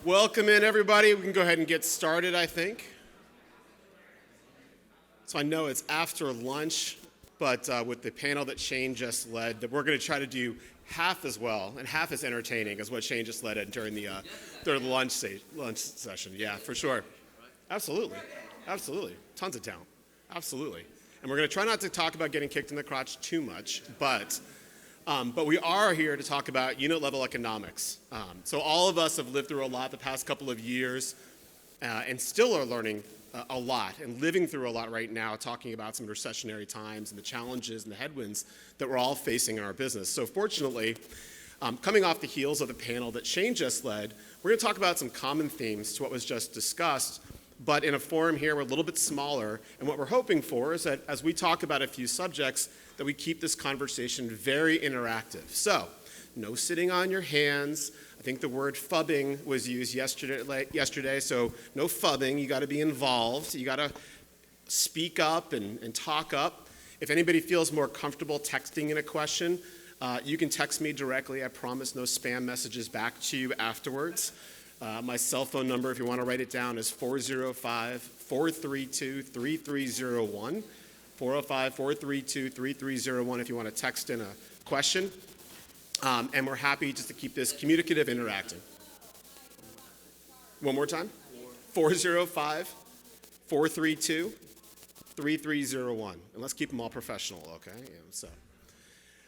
Welcome in, everybody. We can go ahead and get started, I think. So I know it's after lunch, but with the panel that Shane just led, that we're going to try to do half as well and half as entertaining as what Shane just led it during the lunch session. Yeah, for sure. Absolutely. Absolutely. Tons of talent. Absolutely. And we're going to try not to talk about getting kicked in the crotch too much, but we are here to talk about unit-level economics. So all of us have lived through a lot the past couple of years and still are learning a lot and living through a lot right now, talking about some recessionary times and the challenges and the headwinds that we're all facing in our business. So fortunately, coming off the heels of the panel that Shane just led, we're going to talk about some common themes to what was just discussed, but in a forum here we're a little bit smaller, and what we're hoping for is that as we talk about a few subjects, that we keep this conversation very interactive. So, no sitting on your hands. I think the word fubbing was used yesterday, so no fubbing. You got to be involved. You got to speak up and talk up. If anybody feels more comfortable texting in a question, you can text me directly. I promise no spam messages back to you afterwards. My cell phone number, if you want to write it down, is 405-432-3301. 405-432-3301 if you want to text in a question. And we're happy just to keep this communicative interacting. One more time. 405-432-3301. And let's keep them all professional, okay?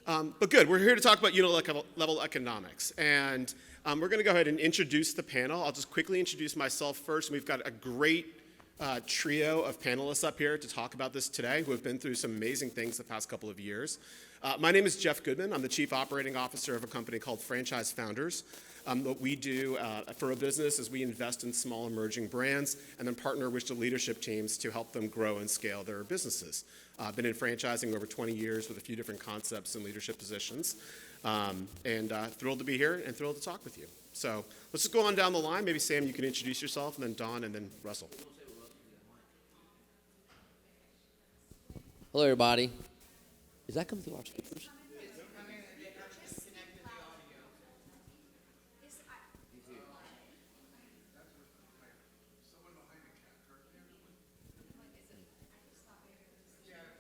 But good. We're here to talk about unit-level economics. And we're going to go ahead and introduce the panel. I'll just quickly introduce myself first. We've got a great trio of panelists up here to talk about this today who have been through some amazing things the past couple of years. My name is Jeff Goodman. I'm the Chief Operating Officer of a company called Franchise Founders. What we do for a business is we invest in small emerging brands and then partner with the leadership teams to help them grow and scale their businesses. I've been in franchising over 20 years with a few different concepts and leadership positions. And thrilled to be here and thrilled to talk with you. So let's just go on down the line. Maybe Sam, you can introduce yourself, and then Don, and then Russell. Hello, everybody. Is that coming through our speakers?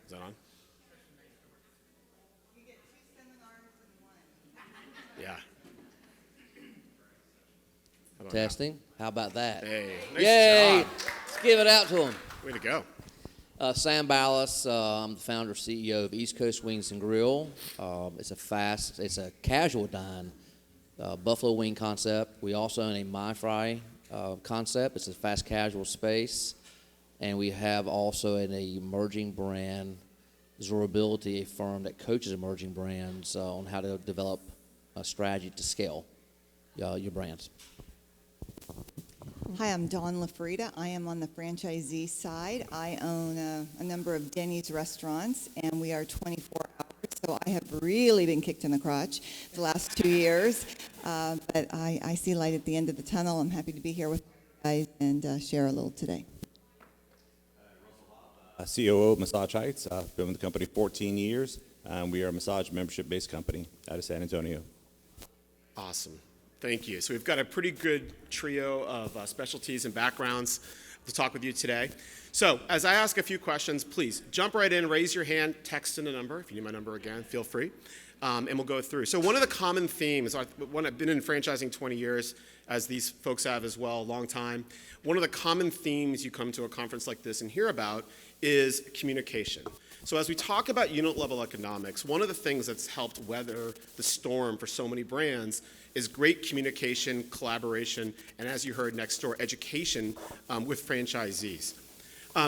Is that on? Yeah. Testing. How about that? Hey, nice Yay! job. Let's give it out to them. Way to go. Sam Ballas. I'm the founder and CEO of East Coast Wings and Grill. It's a casual dine buffalo wing concept. We also own a My Fry concept. It's a fast casual space. And we have also an emerging brand, Zorability, a firm that coaches emerging brands on how to develop a strategy to scale your brands. Hi, I'm Dawn LaFrida. I am on the franchisee side. I own a number of Denny's restaurants, and we are 24 hours, so I have really been kicked in the crotch the last 2 years. But I see light at the end of the tunnel. I'm happy to be here with you guys and share a little today. COO of Massage Heights. I've been with the company 14 years. We are a massage membership-based company out of San Antonio. Awesome. Thank you. So we've got a pretty good trio of specialties and backgrounds to talk with you today. So as I ask a few questions, please jump right in, raise your hand, text in a number. If you need my number again, feel free, and we'll go through. So one of the common themes, when I've been in franchising 20 years, as these folks have as well, a long time, one of the common themes you come to a conference like this and hear about is communication. So as we talk about unit-level economics, one of the things that's helped weather the storm for so many brands is great communication, collaboration, and as you heard next door, education with franchisees.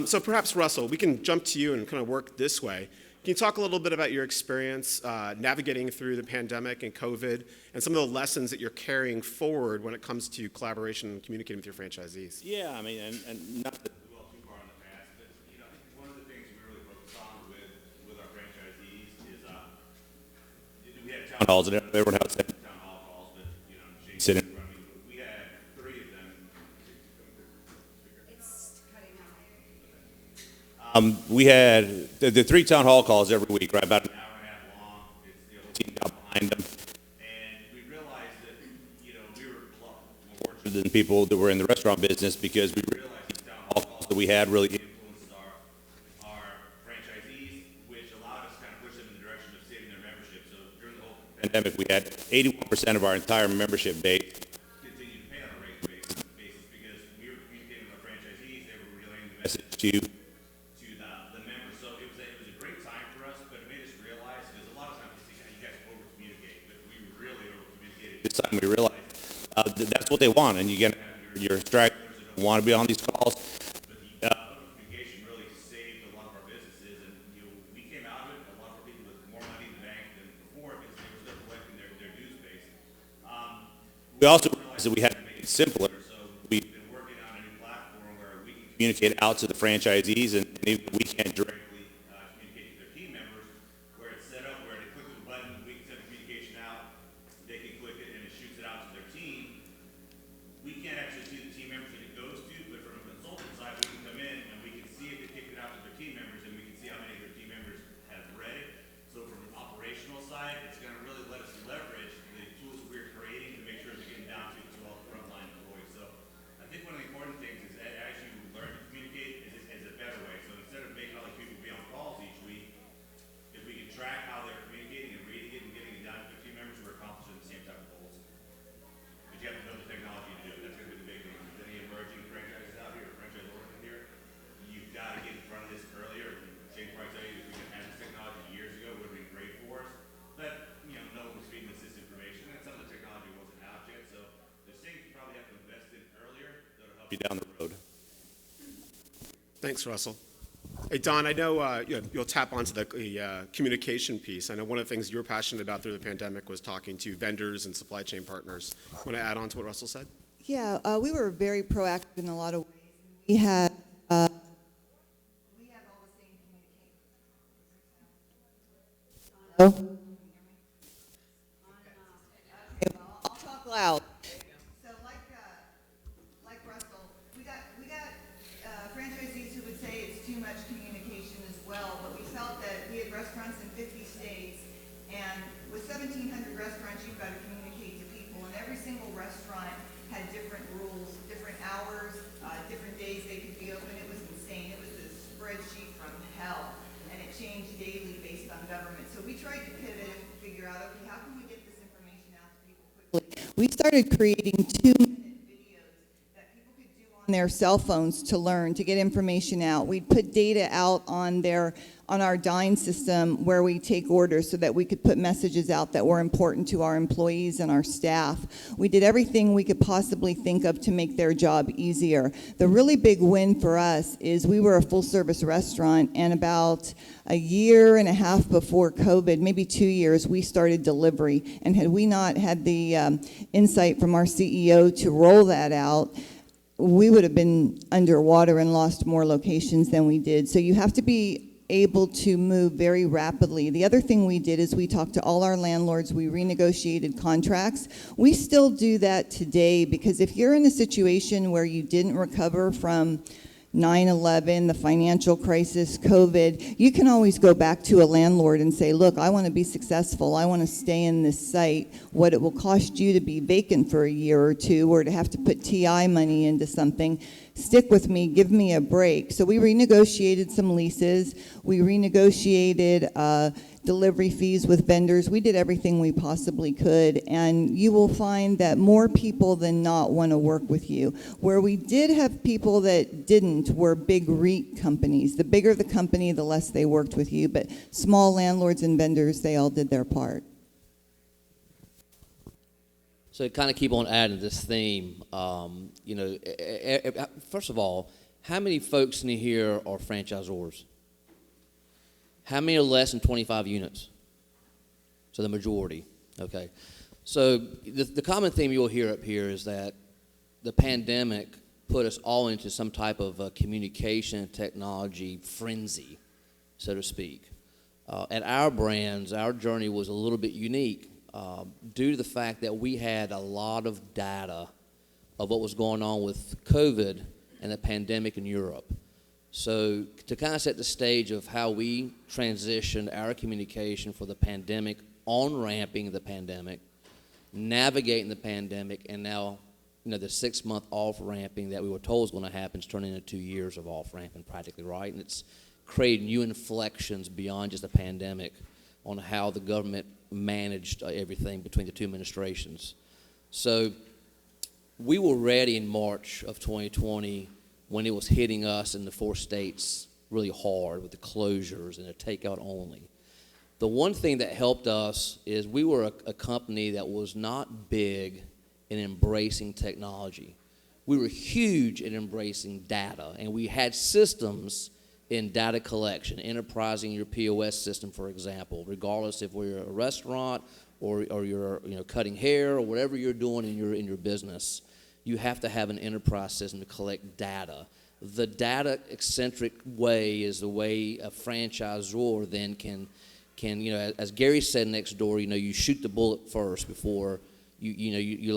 So perhaps, Russell, we can jump to you and kind of work this way. Can you talk a little bit about your experience navigating through the pandemic and COVID and some of the lessons that you're carrying forward when it comes to collaboration and communicating with your franchisees? Yeah, I mean, and not to dwell too far in the past, but I think one of the things we really focus on with our franchisees is we had town halls, and everyone else had town hall calls, but Shane said in front of me, we had 3 of them. It's cutting out. We had the 3 town hall calls every week, right? About an hour and a half long. It's the whole team got behind them, and we realized that we were more fortunate than people that were in the restaurant business, because we realized the town hall calls that we had really influenced our franchisees, which allowed us to kind of push them in the direction of saving their membership. So during the whole pandemic, we had 81% of our entire membership base continue to pay on a regular basis because we were communicating with our franchisees. They were relaying the message to the members. So it was a great time for us, but it made us realize, because a lot of times we see you guys over communicate, but we really over communicated. This time we realized that's what they want, and you get your stragglers that don't want to be on these calls. But the communication really saved a lot of our businesses, and we came out of it, a lot of our people with more money in the bank than before because they were still collecting their dues base. We also realized that we had to make it simpler, so we've been working on a new platform where we can communicate out to the franchisees, and if we can't directly communicate to their team members, where it's set up where they click the button, we can send communication out, they can click it, and it shoots it out to their team. We can't actually see the team members that it goes to, but from a consultant side, we can come in and we can see if they kicked it out to their team members, and we can see how many of their team members have read it. So from an operational side, it's going to really let us leverage the tools we're creating to make sure they're getting down to all the frontline employees. So I think one of the important things is that as you learn to communicate is a better way. So instead of making all these people be on calls each week, if we can track how they're communicating and reading it and getting it down to their team members, we're accomplishing the same type of goals. But you have to know the technology to do it. That's going to be the big thing. If there's any emerging franchises out here, or franchisors in here, you've got to get in front of this earlier. Shane probably tell you, if we could have this technology years ago, it would have been great for us. But, no one was feeding us this information, and some of the technology wasn't out yet. So there's things you probably have to invest in earlier that'll help you down the road. Thanks, Russell. Hey, Don, I know you'll tap onto the communication piece. I know one of the things you were passionate about through the pandemic was talking to vendors and supply chain partners. Want to add on to what Russell said? Yeah, we were very proactive in a lot of ways. We had all the same communication. Hello? Okay, well, I'll talk loud. So like Russell, we got franchisees who would say it's too much communication as well, but we felt that we had restaurants in 50 states, and with 1,700 restaurants, you've got to communicate to people, and every single restaurant had different rules, different hours, different days they could be open. It was insane. It was a spreadsheet from hell, and it changed daily based on government. So we tried to pivot and figure out, okay, how can we get this information out to people quickly? We started creating 2-minute videos that people could do on their cell phones to learn, to get information out. We'd put data out on our Dine system where we take orders so that we could put messages out that were important to our employees and our staff. We did everything we could possibly think of to make their job easier. The really big win for us is we were a full-service restaurant, and about a year and a half before COVID, maybe 2 years, we started delivery. And had we not had the insight from our CEO to roll that out, we would have been underwater and lost more locations than we did. So you have to be able to move very rapidly. The other thing we did is we talked to all our landlords. We renegotiated contracts. We still do that today, because if you're in a situation where you didn't recover from 9/11, the financial crisis, COVID, you can always go back to a landlord and say, look, I want to be successful. I want to stay in this site. What it will cost you to be vacant for a year or two, or to have to put TI money into something, stick with me, give me a break. So we renegotiated some leases. We renegotiated delivery fees with vendors. We did everything we possibly could, and you will find that more people than not want to work with you. Where we did have people that didn't were big REIT companies. The bigger the company, the less they worked with you, but small landlords and vendors, they all did their part. So to kind of keep on adding this theme, first of all, how many folks in here are franchisors? How many are less than 25 units? So the majority, okay. So the common theme you'll hear up here is that the pandemic put us all into some type of communication technology frenzy, so to speak. At our brands, our journey was a little bit unique due to the fact that we had a lot of data of what was going on with COVID and the pandemic in Europe. So to kind of set the stage of how we transitioned our communication for the pandemic, on-ramping the pandemic, navigating the pandemic, and now the 6-month off-ramping that we were told was going to happen is turning into 2 years of off-ramping practically, right? And it's created new inflections beyond just a pandemic on how the government managed everything between the two administrations. So we were ready in March of 2020 when it was hitting us in the 4 states really hard with the closures and the takeout only. The one thing that helped us is we were a company that was not big in embracing technology. We were huge in embracing data, and we had systems in data collection, enterprising your POS system, for example, regardless if we're a restaurant or you're cutting hair or whatever you're doing in your business, you have to have an enterprise system to collect data. The data-eccentric way is the way a franchisor then can as Gary said next door, you shoot the bullet first before you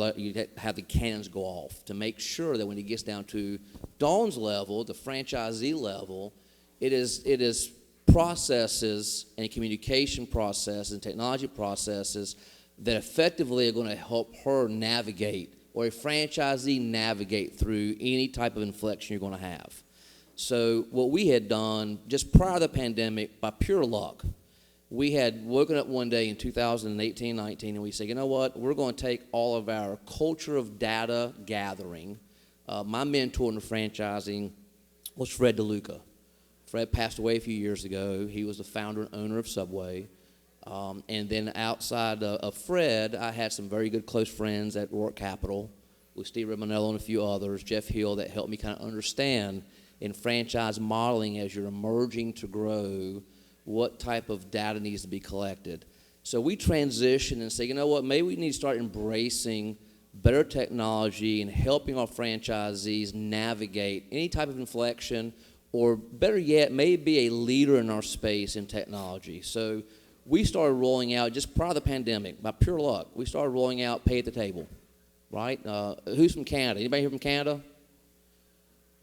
have the cannons go off to make sure that when it gets down to Dawn's level, the franchisee level, it is processes and communication processes and technology processes that effectively are going to help her navigate or a franchisee navigate through any type of inflection you're going to have. So what we had done just prior to the pandemic, by pure luck, we had woken up one day in 2018-19 and we said, you know what, we're going to take all of our culture of data gathering. My mentor in the franchising was Fred DeLuca. Fred passed away a few years ago. He was the founder and owner of Subway. And then outside of Fred, I had some very good close friends at Rourke Capital with Steve Rimanello and a few others, Jeff Hill, that helped me kind of understand in franchise modeling as you're emerging to grow what type of data needs to be collected. So we transitioned and said, you know what, maybe we need to start embracing better technology and helping our franchisees navigate any type of inflection, or better yet, maybe be a leader in our space in technology. So we started rolling out, just prior to the pandemic, by pure luck, we started rolling out pay at the table, right? Who's from Canada? Anybody here from Canada?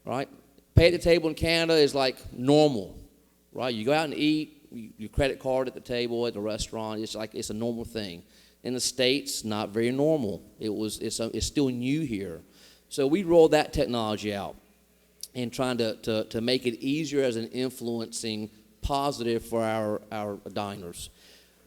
Right? Pay at the table in Canada is like normal, right? You go out and eat, your credit card at the table at the restaurant, it's a normal thing. In the States, not very normal. It's still new here. So we rolled that technology out and trying to make it easier as an influencing positive for our diners.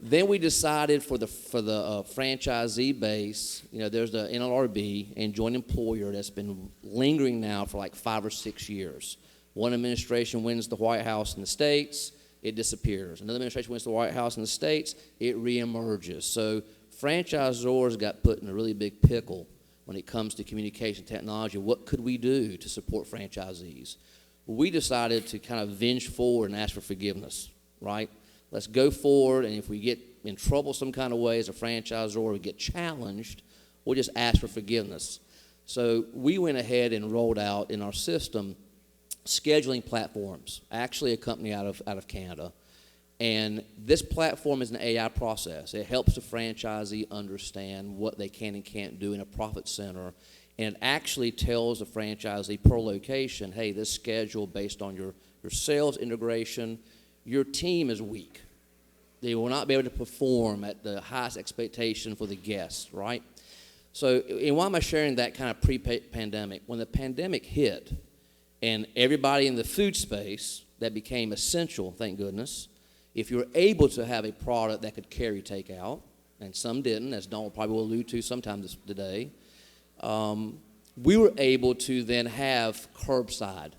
Then we decided for the franchisee base, there's the NLRB and joint employer that's been lingering now for like 5 or 6 years. One administration wins the White House in the States, it disappears. Another administration wins the White House in the States, it reemerges. So franchisors got put in a really big pickle when it comes to communication technology. What could we do to support franchisees? Well, we decided to kind of venge forward and ask for forgiveness, right? Let's go forward, and if we get in trouble some kind of way as a franchisor or we get challenged, we'll just ask for forgiveness. So we went ahead and rolled out in our system scheduling platforms, actually a company out of Canada. And this platform is an AI process. It helps the franchisee understand what they can and can't do in a profit center. And it actually tells the franchisee per location, hey, this schedule based on your sales integration, your team is weak. They will not be able to perform at the highest expectation for the guests, right? So, and why am I sharing that kind of pre-pandemic? When the pandemic hit and everybody in the food space, that became essential, thank goodness, if you're able to have a product that could carry takeout, and some didn't, as Don probably will allude to sometime today, we were able to then have curbside.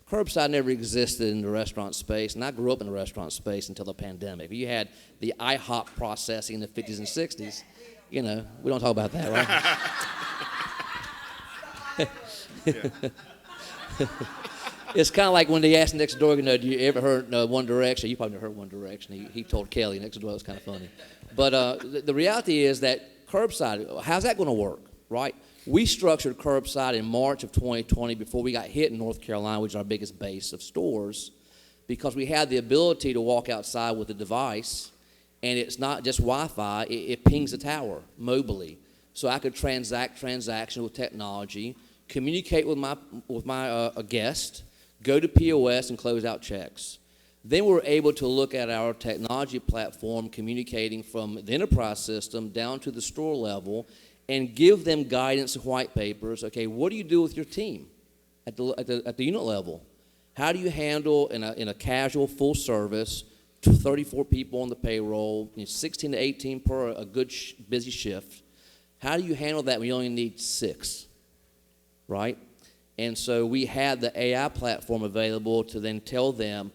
Curbside never existed in the restaurant space, and I grew up in the restaurant space until the pandemic. You had the IHOP processing in the 50s and 60s. We don't talk about that, right? It's kind of like when they asked next door, do you ever heard One Direction? You probably never heard One Direction. He told Kelly next door. It was kind of funny. But the reality is that curbside, how's that going to work, right? We structured curbside in March of 2020 before we got hit in North Carolina, which is our biggest base of stores, because we had the ability to walk outside with a device, and it's not just Wi-Fi, it pings the tower mobily. So I could transact transactions with technology, communicate with my guest, go to POS and close out checks. Then we were able to look at our technology platform communicating from the enterprise system down to the store level and give them guidance and white papers. Okay, what do you do with your team at the unit level? How do you handle in a casual full service, 34 people on the payroll, 16 to 18 per a good busy shift? How do you handle that when you only need 6, right? And so we had the AI platform available to then tell them,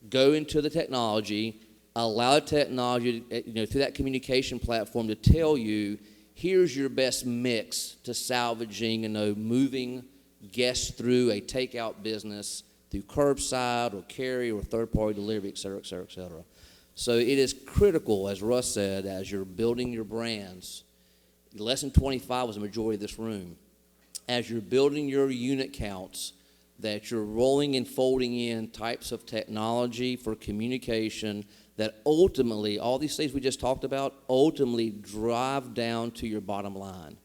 go into the technology, allow the technology, through that communication platform to tell you, here's your best mix to salvaging, moving guests through a takeout business through curbside or carry or third-party delivery, et cetera, et cetera, et cetera. So it is critical, as Russ said, as you're building your brands. Less than 25 was the majority of this room. As you're building your unit counts, that you're rolling and folding in types of technology for communication that ultimately, all these things we just talked about, ultimately drive down to your bottom line,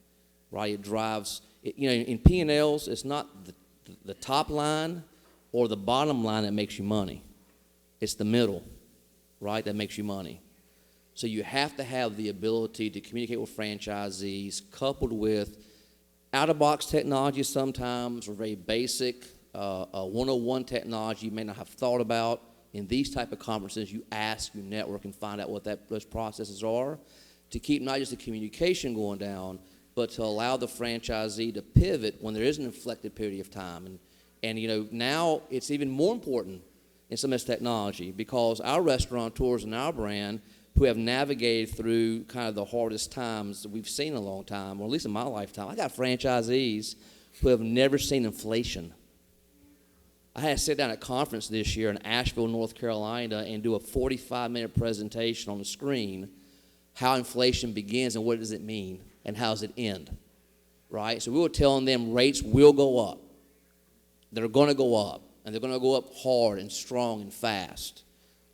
right? It drives, in P&Ls, it's not the top line or the bottom line that makes you money. It's the middle, right, that makes you money. So you have to have the ability to communicate with franchisees coupled with out-of-box technology sometimes, or very basic 101 technology you may not have thought about. In these type of conferences, you ask, you network, and find out what those processes are to keep not just the communication going down, but to allow the franchisee to pivot when there is an inflected period of time. And now it's even more important in some of this technology because our restaurateurs and our brand who have navigated through kind of the hardest times that we've seen in a long time, or at least in my lifetime. I got franchisees who have never seen inflation. I had to sit down at a conference this year in Asheville, North Carolina, and do a 45-minute presentation on the screen, how inflation begins and what does it mean and how does it end, right? So we were telling them rates will go up. They're going to go up, and they're going to go up hard and strong and fast.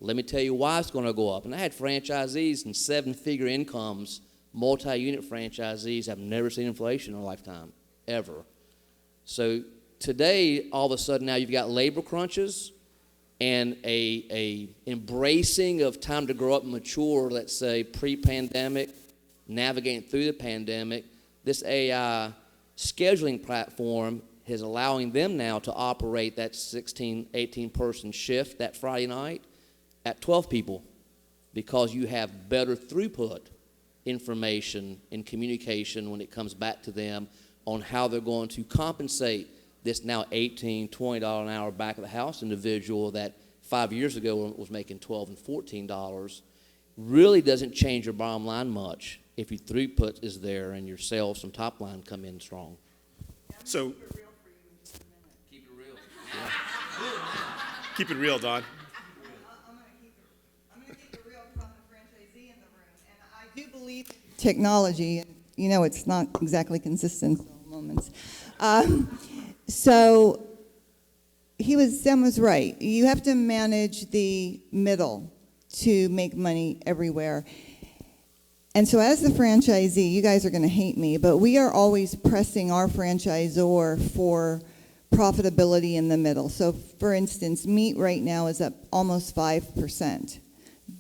Let me tell you why it's going to go up. And I had franchisees in 7-figure incomes, multi-unit franchisees have never seen inflation in a lifetime, ever. So today, all of a sudden now you've got labor crunches and a embracing of time to grow up and mature, let's say pre-pandemic, navigating through the pandemic. This AI scheduling platform is allowing them now to operate that 16, 18-person shift that Friday night at 12 people because you have better throughput information and communication when it comes back to them on how they're going to compensate this now $18, $20 an hour back of the house individual that 5 years ago was making $12 and $14. Really doesn't change your bottom line much if your throughput is there and your sales from top line come in strong. So Keep it real. keep it real, Don. I'm going to keep it real from the franchisee in the room. And I do believe technology, and it's not exactly consistent in moments. So Sam was right. You have to manage the middle to make money everywhere. And so as the franchisee, you guys are going to hate me, but we are always pressing our franchisor for profitability in the middle. So for instance, meat right now is up almost 5%.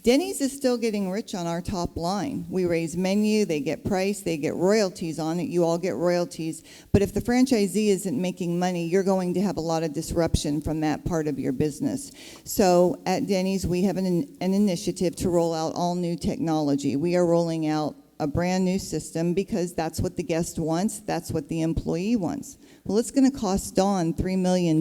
Denny's is still getting rich on our top line. We raise menu, they get price, they get royalties on it. You all get royalties. But if the franchisee isn't making money, you're going to have a lot of disruption from that part of your business. So at Denny's, we have an initiative to roll out all new technology. We are rolling out a brand new system because that's what the guest wants, that's what the employee wants. Well, it's going to cost Dawn $3 million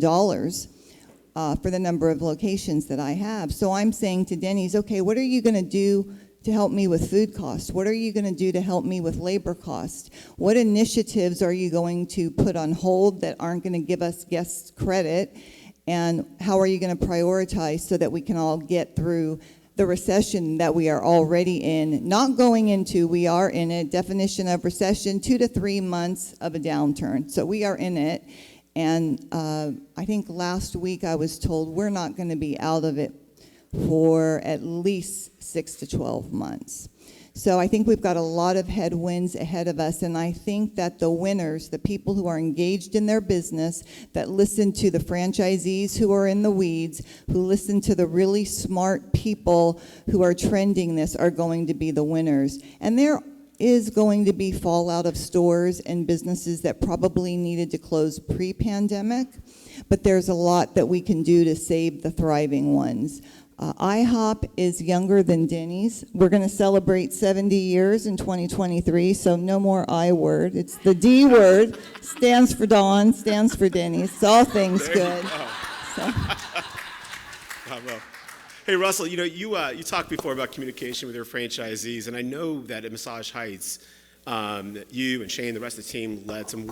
for the number of locations that I have. So I'm saying to Denny's, okay, what are you going to do to help me with food costs? What are you going to do to help me with labor costs? What initiatives are you going to put on hold that aren't going to give us guests credit? And how are you going to prioritize so that we can all get through the recession that we are already in? Not going into, we are in it. Definition of recession, 2 to 3 months of a downturn. So we are in it. And I think last week I was told we're not going to be out of it for at least 6 to 12 months. So I think we've got a lot of headwinds ahead of us, and I think that the winners, the people who are engaged in their business, that listen to the franchisees who are in the weeds, who listen to the really smart people who are trending this, are going to be the winners. And is going to be fallout of stores and businesses that probably needed to close pre-pandemic, but there's a lot that we can do to save the thriving ones. IHOP is younger than Denny's. We're going to celebrate 70 years in 2023, so no more I word. It's the D word. Stands for Dawn, stands for Denny's. It's all things good. So. Well. Hey, Russell, you talked before about communication with your franchisees, and I know that at Massage Heights, you and Shane, the rest of the team, led some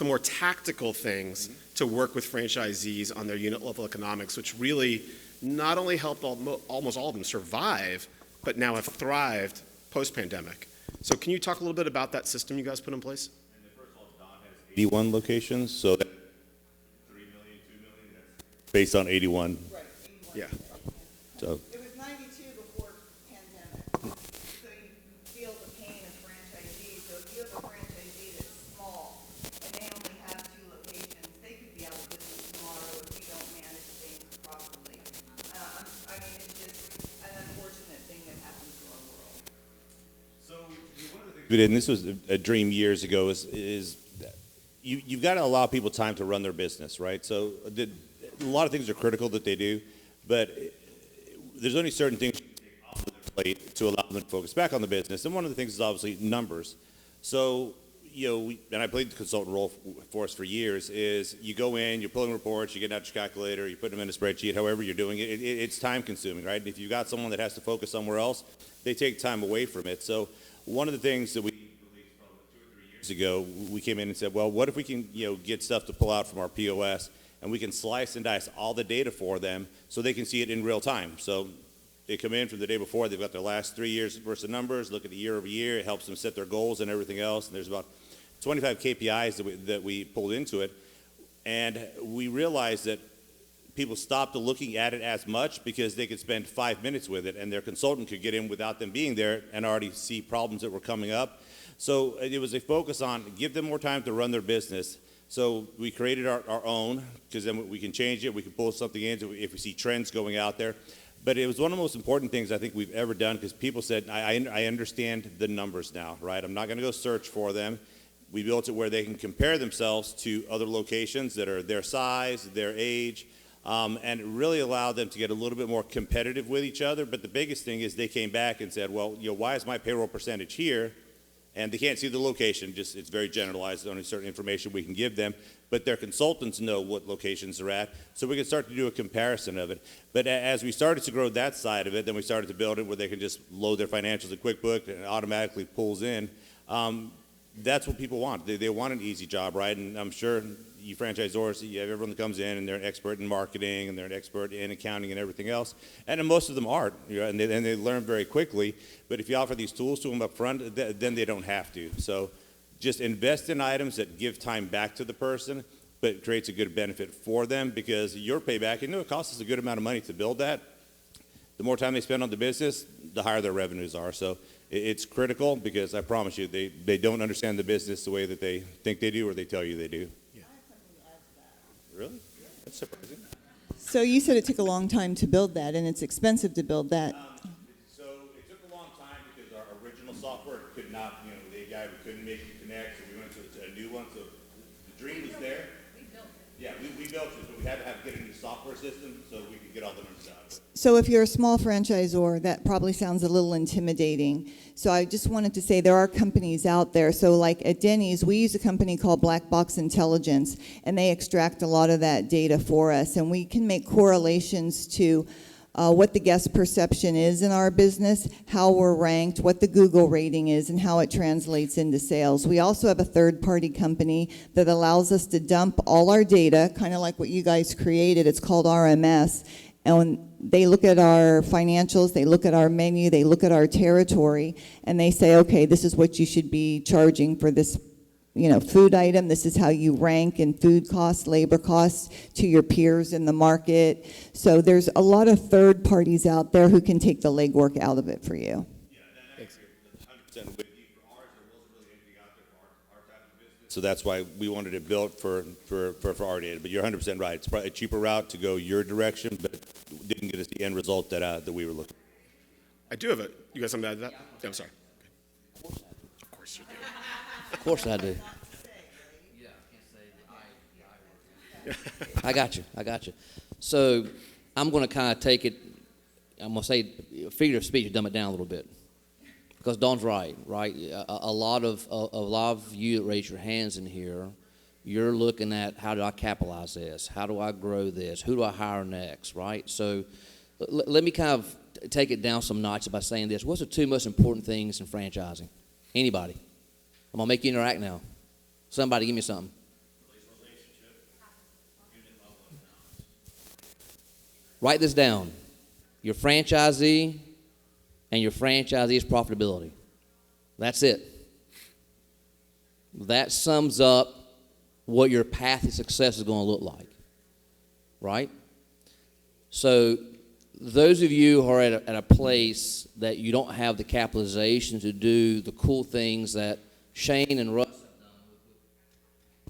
more tactical things to work with franchisees on their unit level economics, which really not only helped almost all of them survive, but now have thrived post-pandemic. So can you talk a little bit about that system you guys put in place? And the first of all, Don has 81 locations, so that 3 million, 2 million, that's based on 81. Right, 81. Yeah. So It was 92 before pandemic. So you feel the pain of franchisees. So if you have a franchisee that's small and they only have 2 locations, they could be out of business tomorrow if we don't manage things properly. I mean, it's just an unfortunate thing that happens to our world. So one of the things we did, and this was a dream years ago, is that you've got to allow people time to run their business, right? So a lot of things are critical that they do, but there's only certain things you can take off of their plate to allow them to focus back on the business. And one of the things is obviously numbers. So, and I played the consultant role for us for years, is you go in, you're pulling reports, you get out your calculator, you put them in a spreadsheet, however you're doing it. It's time consuming, right? If you've got someone that has to focus somewhere else, they take time away from it. So one of the things that we released probably 2 or 3 years ago, we came in and said, well, what if we can, get stuff to pull out from our POS, and we can slice and dice all the data for them so they can see it in real time. So they come in from the day before, they've got their last 3 years worth of numbers, look at the year over year, it helps them set their goals and everything else, and there's about 25 KPIs that we pulled into it, and we realized that people stopped looking at it as much because they could spend 5 minutes with it, and their consultant could get in without them being there and already see problems that were coming up. So it was a focus on give them more time to run their business. So we created our own, because then we can change it, we can pull something in if we see trends going out there. But it was one of the most important things I think we've ever done, because people said, I understand the numbers now, right? I'm not going to go search for them. We built it where they can compare themselves to other locations that are their size, their age, and really allow them to get a little bit more competitive with each other. But the biggest thing is they came back and said, well, why is my payroll percentage here? And they can't see the location, just it's very generalized, only certain information we can give them, but their consultants know what locations they're at, so we can start to do a comparison of it. But as we started to grow that side of it, then we started to build it where they can just load their financials in QuickBooks and it automatically pulls in. That's what people want. They want an easy job, right? And I'm sure you franchisors, you have everyone that comes in and they're an expert in marketing and they're an expert in accounting and everything else. And most of them aren't, and they learn very quickly. But if you offer these tools to them up front, then they don't have to. So just invest in items that give time back to the person, but creates a good benefit for them, because your payback, it costs us a good amount of money to build that. The more time they spend on the business, the higher their revenues are. So it's critical, because I promise you, they don't understand the business the way that they think they do or they tell you they do. I have something to add to that. Really? That's surprising. So you said it took a long time to build that, and it's expensive to build that. So it took a long time because our original software could not, we couldn't make it connect, so we went to a new one. So the dream was there. We built it. Yeah, we built it, but we had to get a new software system so we could get all the numbers out of it. So if you're a small franchisor, that probably sounds a little intimidating. So I just wanted to say there are companies out there. So like at Denny's, we use a company called Black Box Intelligence, and they extract a lot of that data for us. And we can make correlations to what the guest perception is in our business, how we're ranked, what the Google rating is, and how it translates into sales. We also have a third-party company that allows us to dump all our data, kind of like what you guys created. It's called RMS. And they look at our financials, they look at our menu, they look at our territory, and they say, okay, this is what you should be charging for this food item. This is how you rank in food costs, labor costs to your peers in the market. So there's a lot of third parties out there who can take the legwork out of it for you. Yeah, that's 100% with you. For ours, there wasn't really anything out there for our type of business. So that's why we wanted it built for our data. But you're 100% right. It's probably a cheaper route to go your direction, but didn't get us the end result that we were looking for. I do have you got something to add to that? Yeah, I'm sorry. Of course I do. I got you. So I'm going to kind of take it, I'm going to say figure of speech, dumb it down a little bit. Because Dawn's right? A lot of you that raise your hands in here, you're looking at how do I capitalize this? How do I grow this? Who do I hire next, right? So let me kind of take it down some notches by saying this. What's the two most important things in franchising? Anybody? I'm going to make you interact now. Somebody give me something. Write this down. Your franchisee and your franchisee's profitability. That's it. That sums up what your path to success is going to look like, right? So those of you who are at a place that you don't have the capitalization to do the cool things that Shane and Russ have done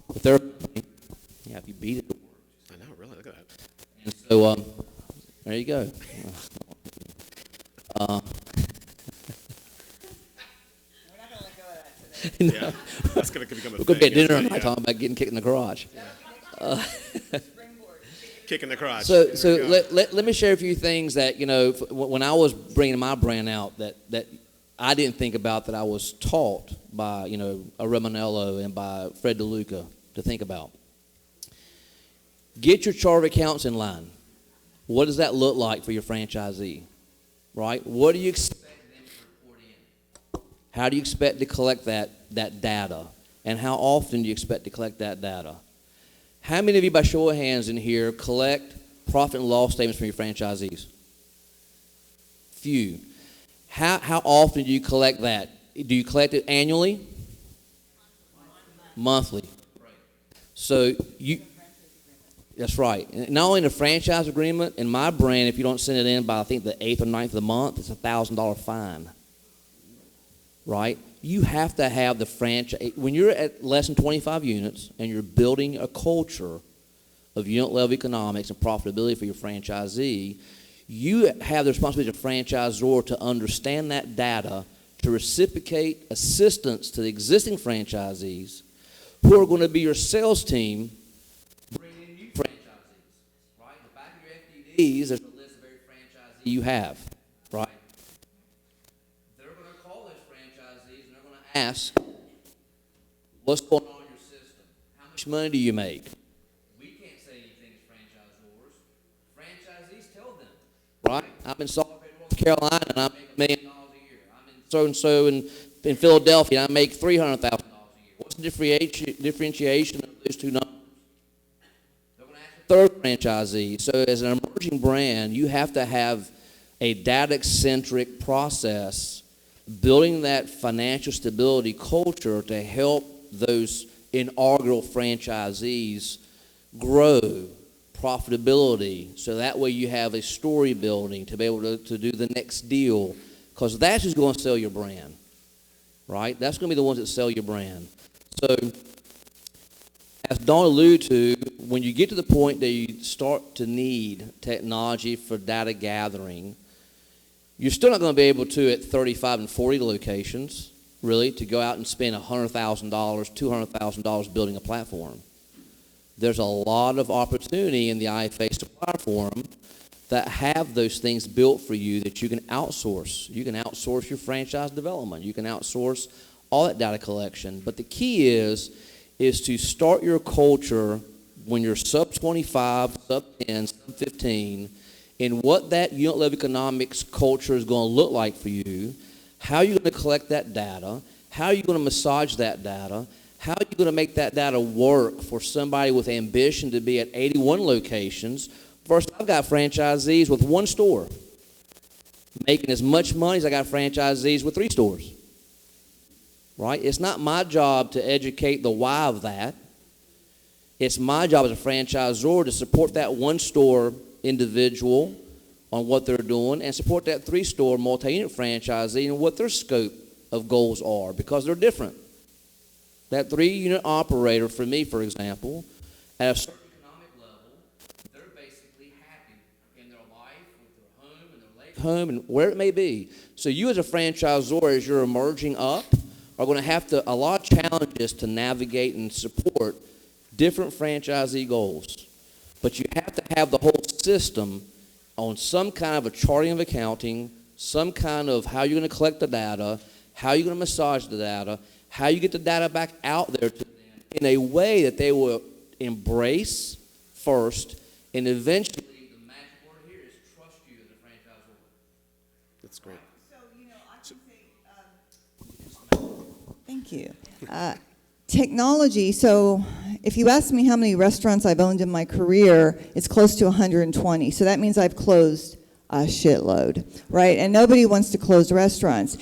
with their company, yeah, if you beat it, I know, really, look at that. and so there you go. Yeah, that's going to become a We're thing. going to be at dinner isn't it? tonight talking about getting kicked in the garage. Kick in the crotch. So There we go. let me share a few things that, when I was bringing my brand out that I didn't think about, that I was taught by, a Romanello and by Fred DeLuca to think about. Get your chart of accounts in line. What does that look like for your franchisee, right? What do you expect them to report in? How do you expect to collect that data? And how often do you expect to collect that data? How many of you, by show of hands in here, collect profit and loss statements from your franchisees? Few. How often do you collect that? Do you collect it annually? Monthly. So that's right. And not only in the franchise agreement, in my brand, if you don't send it in by, I think, the 8th or 9th of the month, it's a $1,000 fine. Right? You have to have the franchise. When you're at less than 25 units and you're building a culture of unit level economics and profitability for your franchisee, you have the responsibility as a franchisor to understand that data, to reciprocate assistance to the existing franchisees who are going to be your sales team, bringing in new franchisees. Right? In the back of your FDDs, there's a list of every franchisee you have. Right? Ask, what's going on in your system? How much money do you make? We can't say anything as franchisors. Franchisees tell them, right? I'm in Salt Lake, North Carolina, and I make $1 million a year. I'm in so-and-so in Philadelphia, and I make $300,000 a year. What's the differentiation of those two numbers? They're going to ask a third franchisee. So as an emerging brand, you have to have a data-centric process, building that financial stability culture to help those inaugural franchisees grow profitability, so that way you have a story building to be able to do the next deal, because that's who's going to sell your brand, right? That's going to be the ones that sell your brand. So as Dawn alluded to, when you get to the point that you start to need technology for data gathering, you're still not going to be able to, at 35 and 40 locations, really, to go out and spend $100,000, $200,000 building a platform. There's a lot of opportunity in the IFA supplier forum that have those things built for you that you can outsource. You can outsource your franchise development. You can outsource all that data collection. But the key is to start your culture when you're sub 25, sub 10, sub 15, in what that unit level economics culture is going to look like for you, how you're going to collect that data, how are you going to massage that data, how are you going to make that data work for somebody with ambition to be at 81 locations. First, I've got franchisees with one store making as much money as I got franchisees with 3 stores. Right? It's not my job to educate the why of that. It's my job as a franchisor to support that one store individual on what they're doing and support that 3-store multi-unit franchisee and what their scope of goals are, because they're different. That 3-unit operator, for me, for example, at a certain economic level, they're basically happy in their life, with their home and their lake home and where it may be. So you as a franchisor, as you're emerging up, are going to have a lot of challenges to navigate and support different franchisee goals. But you have to have the whole system on some kind of a charting of accounting, some kind of how you're going to collect the data, how you're going to massage the data, how you get the data back out there to them in a way that they will embrace first, and eventually the magic word here is trust you as a franchisor. That's great. So, I can say, thank you. Technology, so if you ask me how many restaurants I've owned in my career, it's close to 120. So that means I've closed a shitload, right? And nobody wants to close restaurants.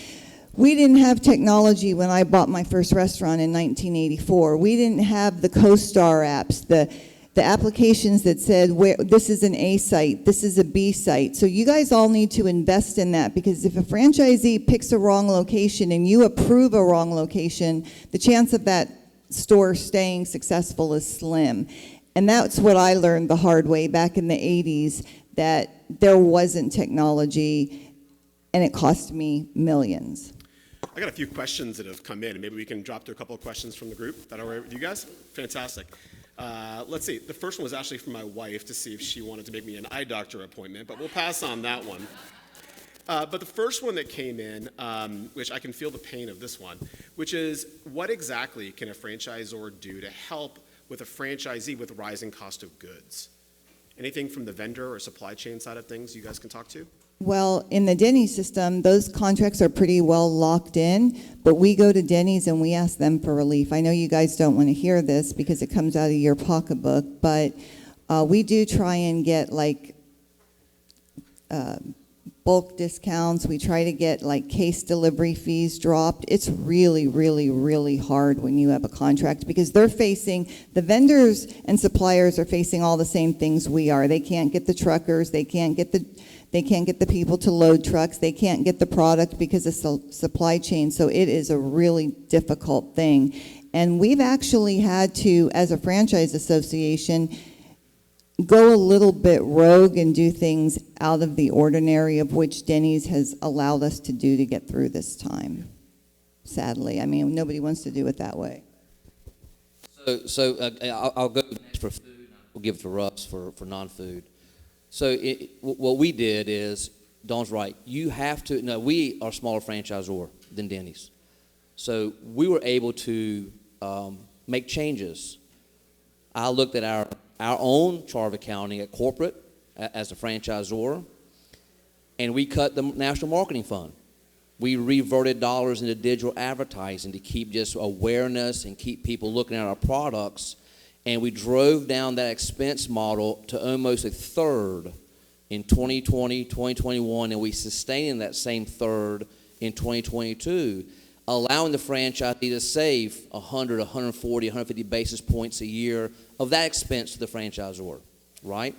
We didn't have technology when I bought my first restaurant in 1984. We didn't have the CoStar apps, the applications that said, this is an A site, this is a B site. So you guys all need to invest in that, because if a franchisee picks a wrong location and you approve a wrong location, the chance of that store staying successful is slim. And that's what I learned the hard way back in the 80s, that there wasn't technology, and it cost me millions. I got a few questions that have come in, and maybe we can drop through a couple of questions from the group. Is that all right with you guys? Fantastic. Let's see. The first one was actually from my wife to see if she wanted to make me an eye doctor appointment, but we'll pass on that one. But the first one that came in, which I can feel the pain of this one, which is, what exactly can a franchisor do to help with a franchisee with rising cost of goods? Anything from the vendor or supply chain side of things you guys can talk to? Well, in the Denny's system, those contracts are pretty well locked in, but we go to Denny's and we ask them for relief. I know you guys don't want to hear this because it comes out of your pocketbook, but we do try and get bulk discounts. We try to get case delivery fees dropped. It's really, really, really hard when you have a contract, because the vendors and suppliers are facing all the same things we are. They can't get the truckers, they can't get the people to load trucks, they can't get the product because of supply chain. So it is a really difficult thing. And we've actually had to, as a franchise association, go a little bit rogue and do things out of the ordinary, of which Denny's has allowed us to do to get through this time. Sadly, I mean, nobody wants to do it that way. So I'll go next for food. We'll give it to Russ for non-food. So what we did is, Dawn's right. You have to. No, we are a smaller franchisor than Denny's, so we were able to make changes. I looked at our own chart of accounting at corporate as a franchisor, and we cut the national marketing fund. We reverted dollars into digital advertising to keep just awareness and keep people looking at our products, and we drove down that expense model to almost a third in 2020, 2021, and we sustained that same third in 2022, allowing the franchisee to save 100, 140, 150 basis points a year of that expense to the franchisor, right?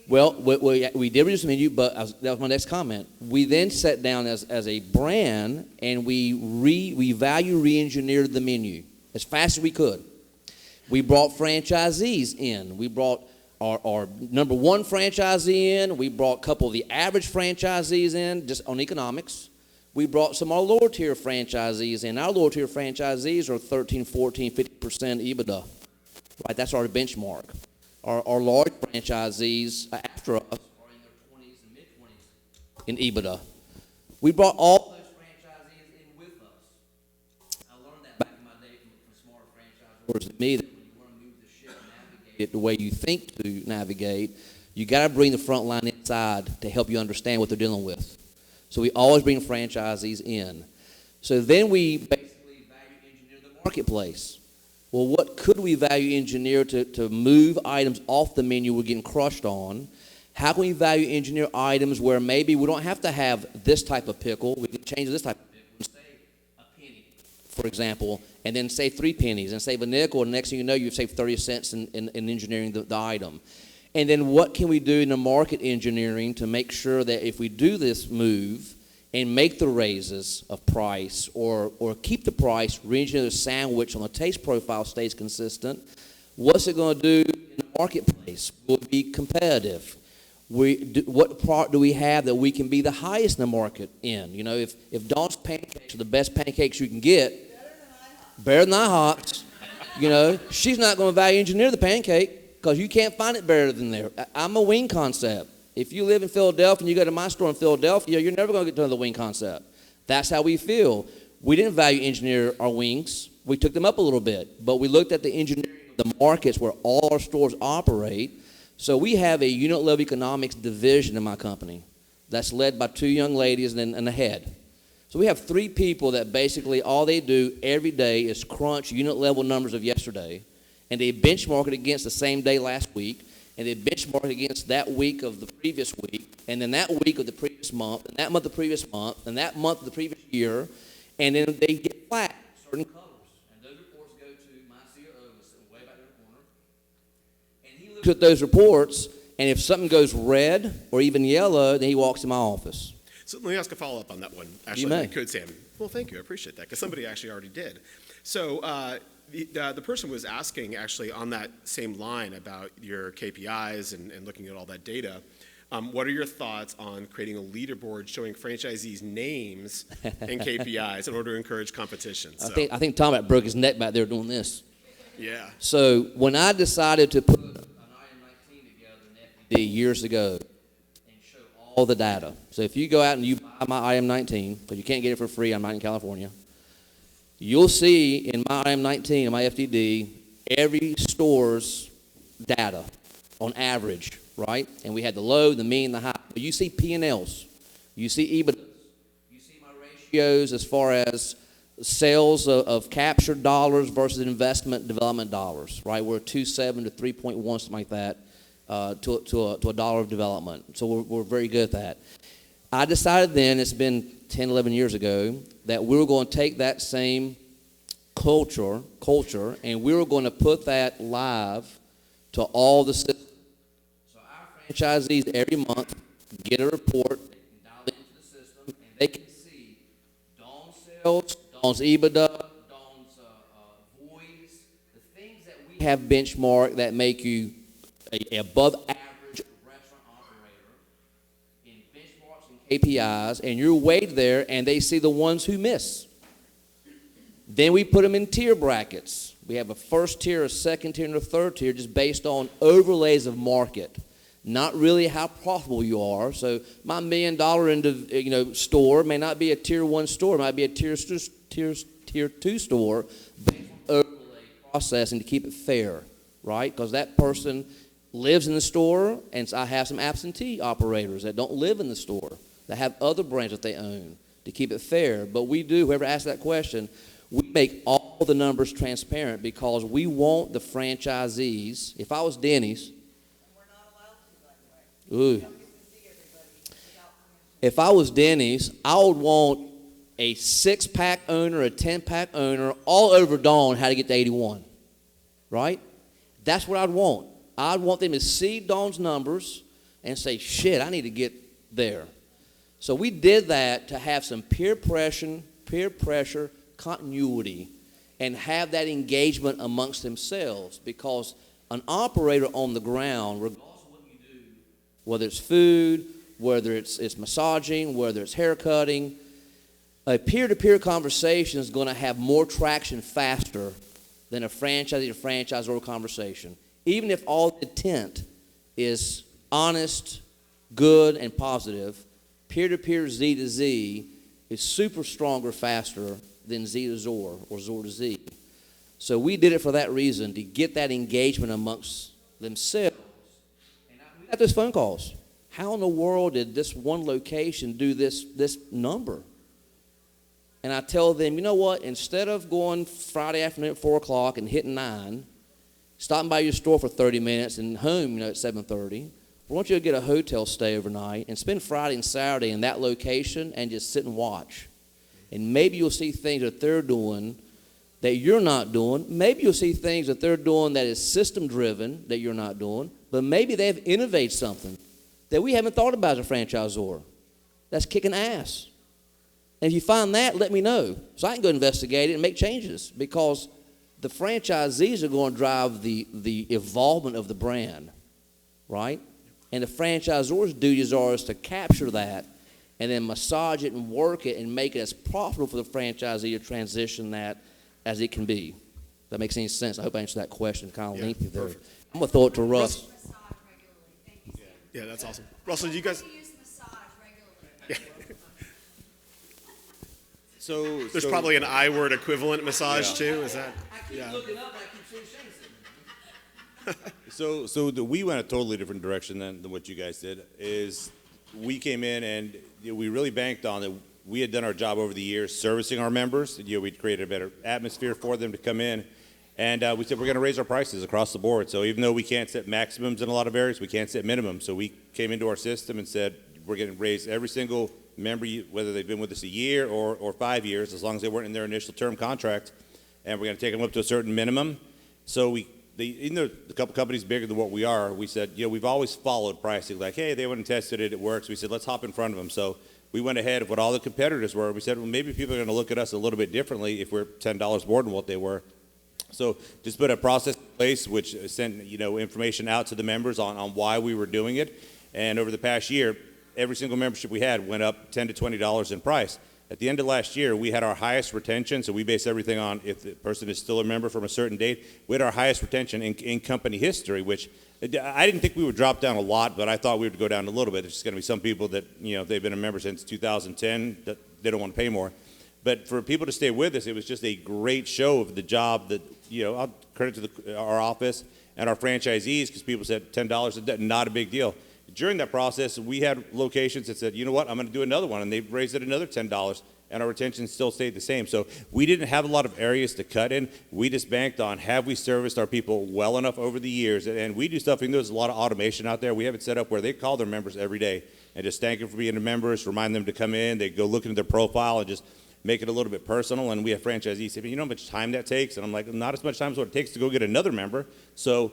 Well, we did reduce the menu, but that was my next comment. We then sat down as a brand, and we value re-engineered the menu as fast as we could. We brought franchisees in. We brought our number one franchisee in. We brought a couple of the average franchisees in, just on economics. We brought some of our lower tier franchisees in. Our lower tier franchisees are 13, 14, 50% EBITDA. Right, that's our benchmark. Our large franchisees after us are in their 20s and mid-20s in EBITDA. We brought all those franchisees in with us. I learned that back in my day from smarter franchisors than me, that when you want to move the ship and navigate it the way you think to navigate, you got to bring the front line inside to help you understand what they're dealing with. So we always bring franchisees in. So then we basically value engineer the marketplace. Well, what could we value engineer to move items off the menu we're getting crushed on? How can we value engineer items where maybe we don't have to have this type of pickle, we can change this type of pickle and save a penny, for example, and then save 3 pennies and save a nickel, and next thing you know, you've saved 30 cents in engineering the item. And then what can we do in the market engineering to make sure that if we do this move and make the raises of price or keep the price, re-engineer the sandwich on the taste profile stays consistent, what's it going to do in the marketplace? Will it be competitive? What part do we have that we can be the highest in the market in? You know, if Dawn's pancakes are the best pancakes you can get, better than IHOP's, you know, she's not going to value engineer the pancake because you can't find it better than there. I'm a wing concept. If you live in Philadelphia and you go to my store in Philadelphia, you're never going to get to another wing concept. That's how we feel. We didn't value engineer our wings. We took them up a little bit, but we looked at the engineering of the markets where all our stores operate. So we have a unit level economics division in my company that's led by 2 young ladies and a head. So we have 3 people that basically all they do every day is crunch unit level numbers of yesterday, and they benchmark it against the same day last week, and they benchmark it against that week of the previous week, and then that week of the previous month, and that month of the previous month, and that month of the previous year, and then they get flat certain colors. And those reports go to my COO, who's sitting way back there in the corner, and he looks at those reports, and if something goes red or even yellow, then he walks in my office. So let me ask a follow-up on that one. Actually, You may. Could Sam. Well, thank you. I appreciate that because somebody actually already did. So the person was asking actually on that same line about your KPIs and looking at all that data. What are your thoughts on creating a leaderboard showing franchisees' names and KPIs in order to encourage competition? So, I think Tom about broke his neck back there doing this. yeah. So when I decided to put an IM19 together in FD years ago and show all the data. So if you go out and you buy my IM19, because you can't get it for free, I'm not in California, you'll see in my IM19 and my FDD every store's data on average, right? And we had the low, the mean, the high. But you see P&Ls. You see EBITDA. You see my ratios as far as sales of captured dollars versus investment development dollars, right? We're 2.7 to 3.1, something like that, to a dollar of development. So we're very good at that. I decided then, it's been 10, 11 years ago, that we were going to take that same culture, and we were going to put that live to all the systems. So our franchisees every month get a report, they can dial into the system, and they can see Dawn's sales, Dawn's EBITDA, Dawn's voids, the things that we have benchmarked that make you a above average restaurant operator in benchmarks and KPIs, and you're weighed there, and they see the ones who miss. Then we put them in tier brackets. We have a first tier, a second tier, and a third tier just based on overlays of market, not really how profitable you are. So my $1 million store may not be a tier 1 store. It might be a tier 2 store based on overlay processing to keep it fair, right? Because that person lives in the store, and I have some absentee operators that don't live in the store, that have other brands that they own to keep it fair. But we do, whoever asked that question, we make all the numbers transparent because we want the franchisees. If I was Denny's, and we're not allowed to, by the way. Ooh. If I was Denny's, I would want a 6-pack owner, a 10-pack owner, all over Dawn how to get to 81, right? That's what I'd want. I'd want them to see Dawn's numbers and say, shit, I need to get there. So we did that to have some peer pressure, continuity, and have that engagement amongst themselves, because an operator on the ground, regardless of what you do, whether it's food, whether it's massaging, whether it's hair cutting, a peer-to-peer conversation is going to have more traction faster than a franchisor conversation. Even if all the intent is honest, good, and positive, peer-to-peer Z to Z is super stronger, faster than Z to Zor or Zor to Z. So we did it for that reason, to get that engagement amongst themselves. And we got those phone calls. How in the world did this one location do this number? And I tell them, you know what, instead of going Friday afternoon at 4 o'clock and hitting 9, stopping by your store for 30 minutes and home, at 7:30, I want you to get a hotel stay overnight and spend Friday and Saturday in that location and just sit and watch. And maybe you'll see things that they're doing that you're not doing. Maybe you'll see things that they're doing that is system-driven that you're not doing. But maybe they've innovated something that we haven't thought about as a franchisor. That's kicking ass. And if you find that, let me know, so I can go investigate it and make changes, because the franchisees are going to drive the evolvement of the brand, right? And the franchisor's duties are is to capture that and then massage it and work it and make it as profitable for the franchisee to transition that as it can be. If that makes any sense. I hope I answered that question kind of lengthy there. Perfect. I'm going to throw it to Russ. Massage regularly. Thank you, Sam. Yeah, that's awesome. Russell, you guys, How do you use massage regularly? So there's probably an I word equivalent massage too. Is that? Yeah. looking up, I keep seeing we went a totally different direction than what you guys did. Is we came in and we really banked on that. We had done our job over the years servicing our members. We'd created a better atmosphere for them to come in. And we said we're going to raise our prices across the board. So even though we can't set maximums in a lot of areas, we can't set minimums. So we came into our system and said we're going to raise every single member, whether they've been with us a year or 5 years, as long as they weren't in their initial term contract. And we're going to take them up to a certain minimum. So even though a couple companies bigger than what we are, we said, we've always followed pricing. Like, hey, they went and tested it, it works. We said, let's hop in front of them. So we went ahead of what all the competitors were. We said, well, maybe people are going to look at us a little bit differently if we're $10 more than what they were. So just put a process in place which sent information out to the members on why we were doing it. And over the past year, every single membership we had went up $10 to $20 in price. At the end of last year, we had our highest retention, so we base everything on if the person is still a member from a certain date. We had our highest retention in company history, which I didn't think we would drop down a lot, but I thought we would go down a little bit. There's just going to be some people that, they've been a member since 2010 that they don't want to pay more. But for people to stay with us, it was just a great show of the job that, I'll credit to our office and our franchisees because people said $10 is not a big deal. During that process, we had locations that said, you know what, I'm going to do another one, and they raised it another $10, and our retention still stayed the same. So we didn't have a lot of areas to cut in. We just banked on have we serviced our people well enough over the years, and we do stuff, there's a lot of automation out there. We have it set up where they call their members every day and just thank them for being members, remind them to come in, they go look into their profile and just make it a little bit personal. And we have franchisees say, you know how much time that takes? And I'm like, not as much time as what it takes to go get another member. So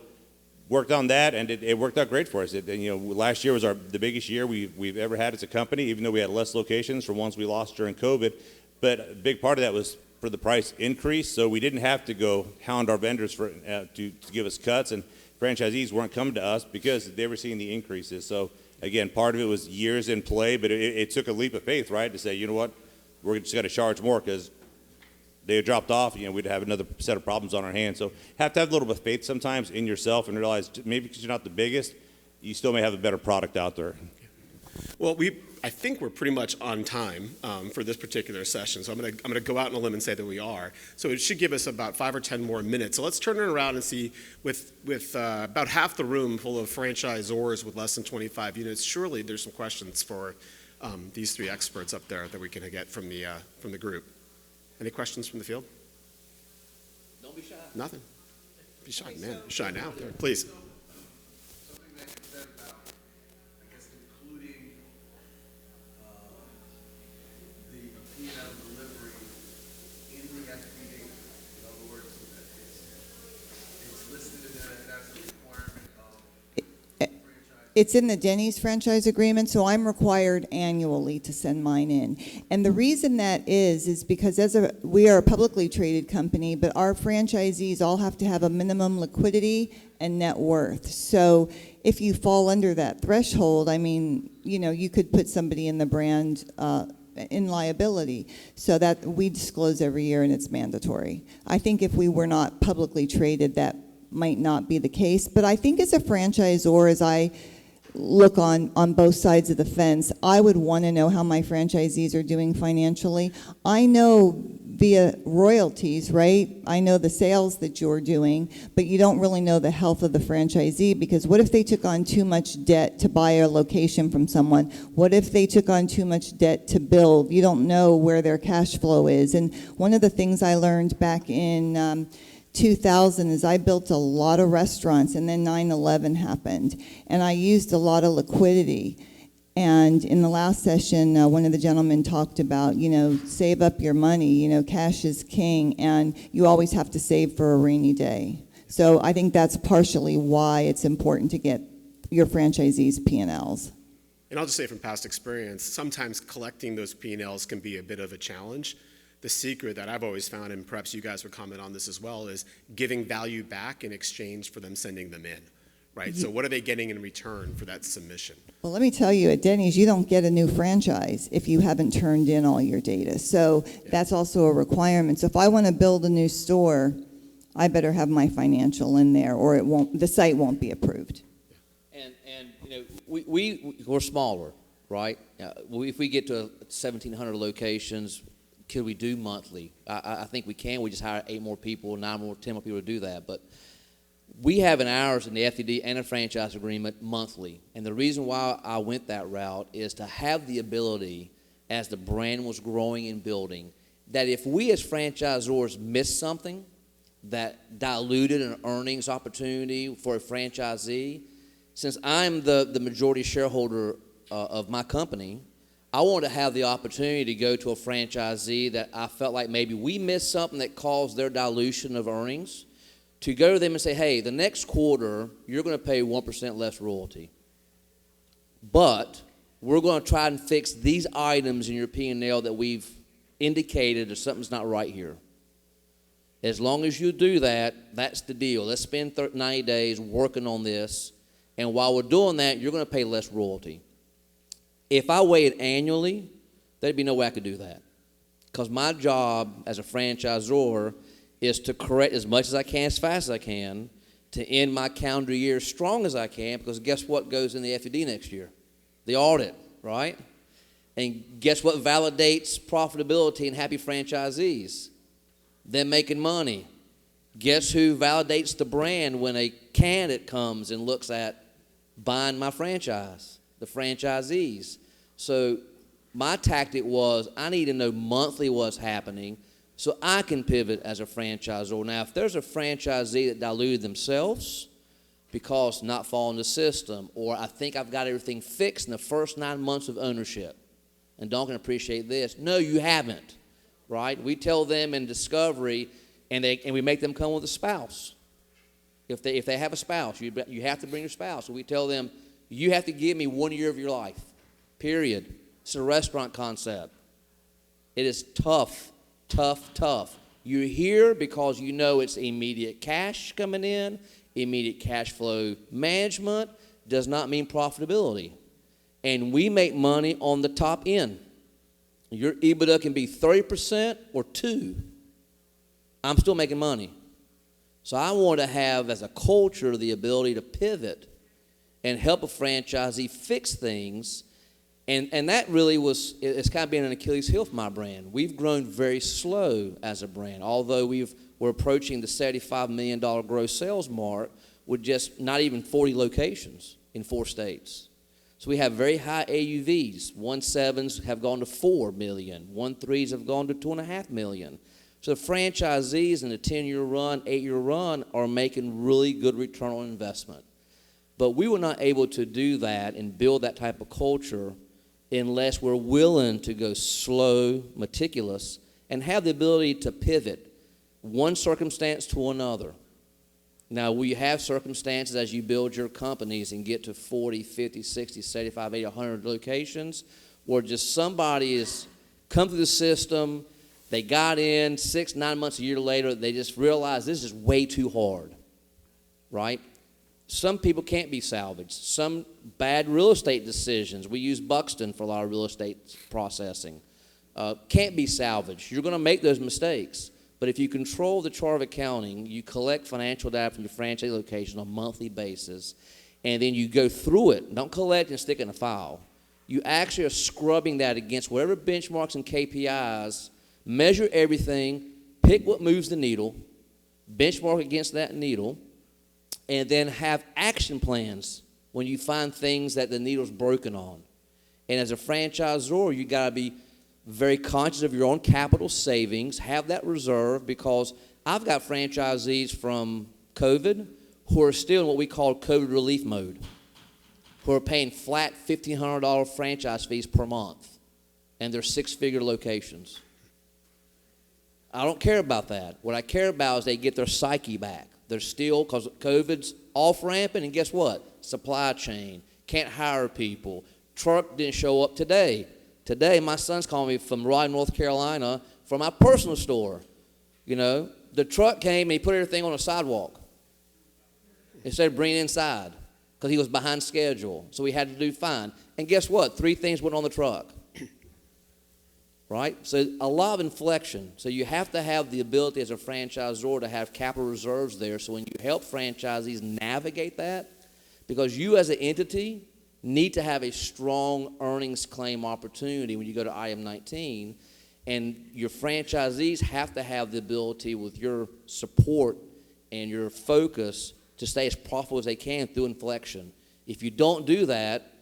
worked on that, and it worked out great for us. Last year was the biggest year we've ever had as a company, even though we had less locations from ones we lost during COVID. But a big part of that was for the price increase, so we didn't have to go hound our vendors to give us cuts, and franchisees weren't coming to us because they were seeing the increases. So again, part of it was years in play, but it took a leap of faith, right, to say, you know what, we're just going to charge more because they had dropped off, we'd have another set of problems on our hands. So have to have a little bit of faith sometimes in yourself and realize maybe because you're not the biggest, you still may have a better product out there. Well, I think we're pretty much on time for this particular session, so I'm gonna go out on a limb and say that we are. So it should give us about 5 or 10 more minutes. So let's turn it around and see, with about half the room full of franchisors with less than 25 units, surely there's some questions for these three experts up there that we can get from the group. Any questions from the field? Don't be shy. Nothing. Be shy, man. Be shy now. Please. Something that you said about, I guess, including the P&L delivery in the FPD. In other words, it's listed in there, and that's a requirement of franchise. It's in the Denny's franchise agreement, so I'm required annually to send mine in. And the reason that is because we are a publicly traded company, but our franchisees all have to have a minimum liquidity and net worth. So if you fall under that threshold, you could put somebody in the brand in liability. So that we disclose every year, and it's mandatory. I think if we were not publicly traded, that might not be the case. But I think as a franchisor, as I look on both sides of the fence, I would want to know how my franchisees are doing financially. I know via royalties, right? I know the sales that you're doing, but you don't really know the health of the franchisee, because what if they took on too much debt to buy a location from someone? What if they took on too much debt to build? You don't know where their cash flow is. And one of the things I learned back in 2000 is I built a lot of restaurants, and then 9/11 happened, and I used a lot of liquidity. And in the last session, one of the gentlemen talked about, save up your money, cash is king, and you always have to save for a rainy day. So I think that's partially why it's important to get your franchisees' P&Ls. And I'll just say from past experience, sometimes collecting those P&Ls can be a bit of a challenge. The secret that I've always found, and perhaps you guys would comment on this as well, is giving value back in exchange for them sending them in, right? So what are they getting in return for that submission? Well, let me tell you, at Denny's, you don't get a new franchise if you haven't turned in all your data. So that's also a requirement. So if I want to build a new store, I better have my financial in there, or the site won't be approved. And you know, we're smaller, right? If we get to 1,700 locations, could we do monthly? I think we can. We just hire 8 more people, 9 more, 10 more people to do that. But we have an hours in the FDD and a franchise agreement monthly. And the reason why I went that route is to have the ability, as the brand was growing and building, that if we as franchisors miss something that diluted an earnings opportunity for a franchisee, since I'm the majority shareholder of my company, I want to have the opportunity to go to a franchisee that I felt like maybe we missed something that caused their dilution of earnings, to go to them and say, hey, the next quarter, you're going to pay 1% less royalty. But we're going to try and fix these items in your P&L that we've indicated that something's not right here. As long as you do that, that's the deal. Let's spend 90 days working on this. And while we're doing that, you're going to pay less royalty. If I weighed annually, there'd be no way I could do that. Because my job as a franchisor is to correct as much as I can, as fast as I can, to end my calendar year as strong as I can, because guess what goes in the FED next year? The audit, right? And guess what validates profitability and happy franchisees? Them making money. Guess who validates the brand when a candidate comes and looks at buying my franchise? The franchisees. So my tactic was, I need to know monthly what's happening so I can pivot as a franchisor. Now, if there's a franchisee that diluted themselves because not following the system, or I think I've got everything fixed in the first 9 months of ownership, and Don can appreciate this. No, you haven't, right? We tell them in discovery, and we make them come with a spouse. If they have a spouse, you have to bring your spouse. So we tell them, you have to give me 1 year of your life, period. It's a restaurant concept. It is tough. You're here because you know it's immediate cash coming in. Immediate cash flow management does not mean profitability. And we make money on the top end. Your EBITDA can be 30% or 2%. I'm still making money. So I want to have, as a culture, the ability to pivot and help a franchisee fix things. And that really it's kind of been an Achilles heel for my brand. We've grown very slow as a brand, although we're approaching the $75 million gross sales mark with just not even 40 locations in 4 states. So we have very high AUVs. 1.7s have gone to $4 million. 1.3s have gone to $2.5 million. So the franchisees in the 10-year run, 8-year run are making really good return on investment. But we were not able to do that and build that type of culture unless we're willing to go slow, meticulous, and have the ability to pivot one circumstance to another. Now, we have circumstances as you build your companies and get to 40, 50, 60, 75, 80, 100 locations where just somebody has come through the system, they got in 6, 9 months, a year later, they just realized this is way too hard, right? Some people can't be salvaged. Some bad real estate decisions. We use Buxton for a lot of real estate processing. Can't be salvaged. You're going to make those mistakes. But if you control the chart of accounting, you collect financial data from your franchise location on a monthly basis, and then you go through it. Don't collect and stick it in a file. You actually are scrubbing that against whatever benchmarks and KPIs, measure everything, pick what moves the needle, benchmark against that needle, and then have action plans when you find things that the needle's broken on. And as a franchisor, you got to be very conscious of your own capital savings, have that reserve, because I've got franchisees from COVID who are still in what we call COVID relief mode, who are paying flat $1,500 franchise fees per month, and they're 6-figure locations. I don't care about that. What I care about is they get their psyche back. They're still, because COVID's off-ramping, and guess what? Supply chain, can't hire people. Truck didn't show up today. Today, my son's calling me from Raleigh, North Carolina, for my personal store. You know, the truck came and he put everything on a sidewalk instead of bringing it inside. because he was behind schedule. So we had to do fine. And guess what? 3 things went on the truck. Right? So a lot of inflection. So you have to have the ability as a franchisor to have capital reserves there. So when you help franchisees navigate that, because you as an entity need to have a strong earnings claim opportunity when you go to item 19, and your franchisees have to have the ability with your support and your focus to stay as profitable as they can through inflection. If you don't do that,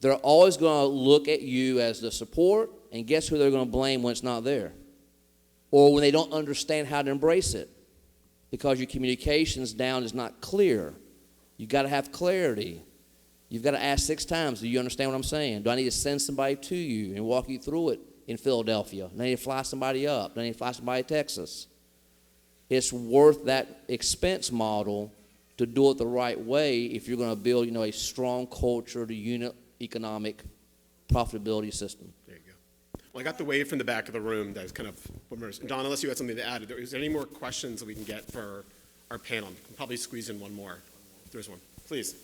they're always going to look at you as the support, and guess who they're going to blame when it's not there? Or when they don't understand how to embrace it, because your communications down is not clear. You've got to have clarity. You've got to ask 6 times, do you understand what I'm saying? Do I need to send somebody to you and walk you through it in Philadelphia? Do I need to fly somebody up? Do I need to fly somebody to Texas? It's worth that expense model to do it the right way if you're going to build, a strong culture to unit economic profitability system. There you go. Well, I got the wave from the back of the room that was kind of, Don, unless you had something to add, is there any more questions that we can get for our panel? We can probably squeeze in one more. If there's one. Please.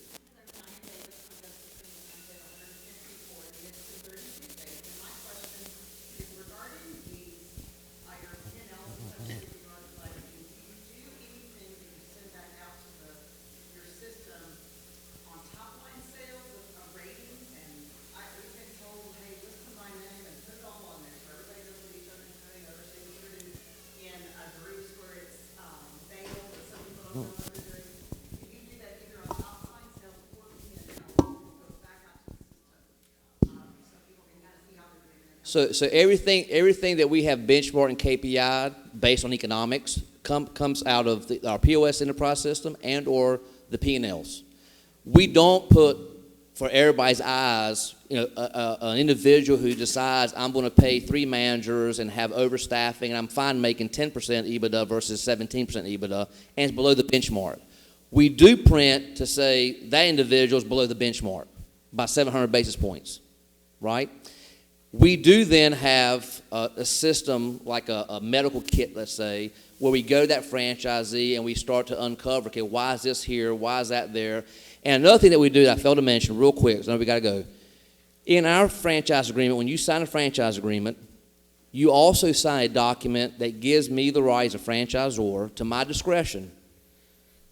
So everything that we have benchmarked and KPI based on economics comes out of our POS enterprise system and or the P&Ls. We don't put for everybody's eyes, an individual who decides I'm going to pay 3 managers and have overstaffing and I'm fine making 10% EBITDA versus 17% EBITDA and it's below the benchmark. We do print to say that individual is below the benchmark by 700 basis points, right? We do then have a system like a medical kit, let's say, where we go to that franchisee and we start to uncover, okay, why is this here? Why is that there? And another thing that we do that I failed to mention real quick, so we got to go. In our franchise agreement, when you sign a franchise agreement, you also sign a document that gives me the right as a franchisor, to my discretion.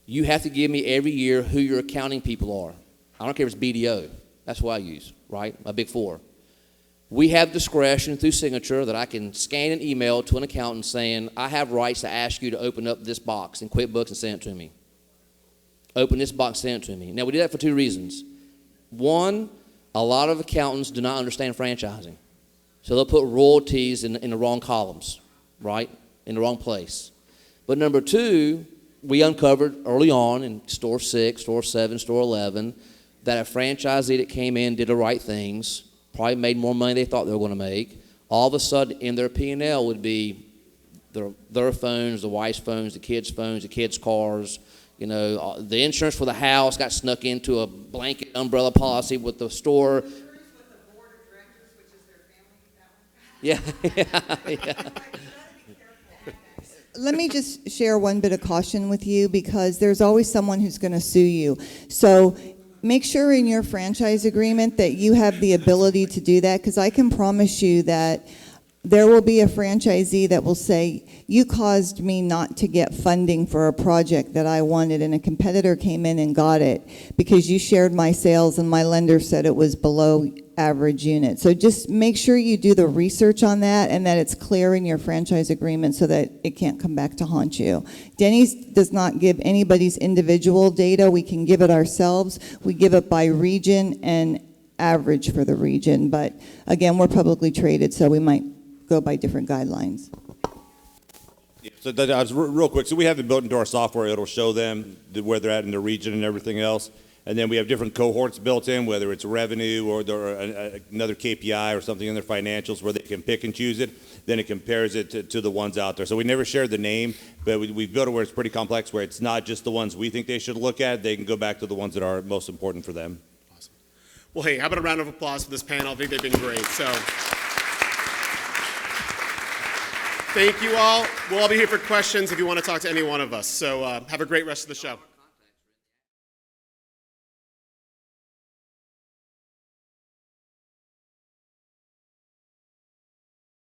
You have to give me every year who your accounting people are. I don't care if it's BDO. That's what I use, right? My big 4. We have discretion through signature that I can scan an email to an accountant saying, I have rights to ask you to open up this box in QuickBooks and send it to me. Open this box, send it to me. Now, we do that for 2 reasons. One, a lot of accountants do not understand franchising. So they'll put royalties in the wrong columns, right? In the wrong place. But number 2, we uncovered early on in store 6, store 7, store 11, that a franchisee that came in did the right things, probably made more money than they thought they were going to make. All of a sudden, in their P&L would be their phones, the wife's phones, the kids' cars. The insurance for the house got snuck into a blanket umbrella policy with the store. Yeah. Let me just share one bit of caution with you, because there's always someone who's going to sue you. So make sure in your franchise agreement that you have the ability to do that, because I can promise you that there will be a franchisee that will say, you caused me not to get funding for a project that I wanted, and a competitor came in and got it because you shared my sales and my lender said it was below average unit. So just make sure you do the research on that and that it's clear in your franchise agreement so that it can't come back to haunt you. Denny's does not give anybody's individual data. We can give it ourselves. We give it by region and average for the region. But again, we're publicly traded, so we might go by different guidelines. Yeah, so that was real quick. So we have it built into our software. It'll show them where they're at in the region and everything else. And then we have different cohorts built in, whether it's revenue or another KPI or something in their financials where they can pick and choose it. Then it compares it to the ones out there. So we never shared the name, but we've built it where it's pretty complex, where it's not just the ones we think they should look at. They can go back to the ones that are most important for them. Awesome. Well, hey, how about a round of applause for this panel? I think they've been great. So thank you all. We'll all be here for questions if you want to talk to any one of us. So have a great rest of the show.